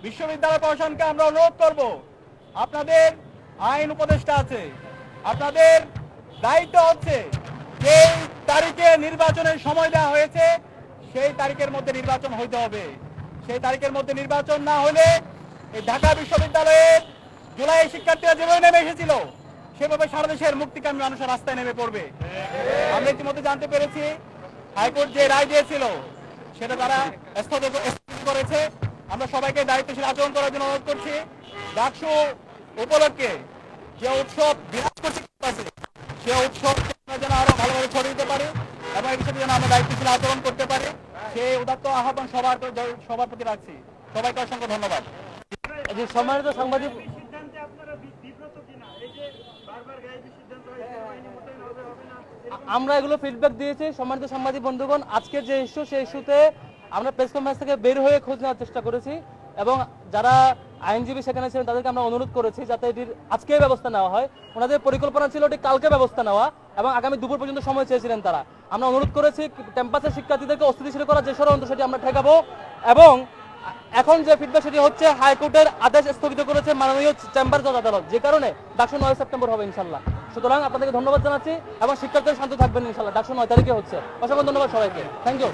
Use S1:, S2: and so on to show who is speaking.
S1: বিশ্ববিদ্যালয় প্রশাসনকে আমরা অনুরোধ করব, আপনাদের আইন উপদেষ্টা আছে, আপনাদের দায়িত্ব হচ্ছে যে তারিখে নির্বাচনের সময় দেওয়া হয়েছে সেই তারিখের মধ্যে নির্বাচন হইতে হবে। সেই তারিখের মধ্যে নির্বাচন না হলে এই ঢাকা বিশ্ববিদ্যালয়ের জুলাই শিক্ষার্থীরা যেভাবে নেমে এসেছিল সেভাবে সারা দেশের মুক্তিকামী মানুষের রাস্তায় নেমে পড়বে। আমরা ইতিমধ্যে জানতে পেরেছি হাইকোর্ট যে রায় দিয়েছিল সেটা তারা স্থগিত করেছে। আমরা সবাইকে দায়িত্বশীল আচরণ করার জন্য অনুরোধ করছি। ডাকসু উপলক্ষে যে উৎসব বিরাজ করছে সে উৎসব যেন আরো ভালোভাবে ছড়িয়ে দিতে পারি এবং এই বিষয়ে যেন আমরা দায়িত্বশীল আচরণ করতে পারি সেই উদাত্ত আহ্বান সবার প্রতি রাখছি। সবাইকে অসংখ্য ধন্যবাদ।
S2: সম্মানিত সাংবাদিক, আমরা এগুলো ফিডব্যাক দিয়েছি। সম্মানিত সাংবাদিক বন্ধুগণ, আজকের যে ইস্যু সেই ইস্যুতে আমরা প্রেস কনফারেন্স থেকে বের হয়ে খোঁজ নেওয়ার চেষ্টা করেছি এবং যারা আইনজীবী সেখানে ছিলেন তাদেরকে আমরা অনুরোধ করেছি যাতে এটির আজকে ব্যবস্থা নেওয়া হয়। ওনাদের পরিকল্পনা ছিল এটি কালকে ব্যবস্থা নেওয়া এবং আগামী দুপুর পর্যন্ত সময় চেয়েছিলেন তারা। আমরা অনুরোধ করেছি ক্যাম্পাসের শিক্ষার্থীদেরকে অস্থিতিশীল করার যে ষড়যন্ত্র সেটি আমরা ঠেকাবো এবং এখন যে ফিডব্যাক সেটি হচ্ছে হাইকোর্টের আদেশ স্থগিত করেছে মাননীয় চেম্বার জজ আদালত, যে কারণে ডাকসু 9 সেপ্টেম্বর হবে ইনশাল্লাহ। সুতরাং আপনাদেরকে ধন্যবাদ জানাচ্ছি এবং শিক্ষার্থীরা শান্ত থাকবেন ইনশাল্লাহ। ডাকসু 9 তারিখে হচ্ছে। অসংখ্য ধন্যবাদ সবাইকে। Thank you.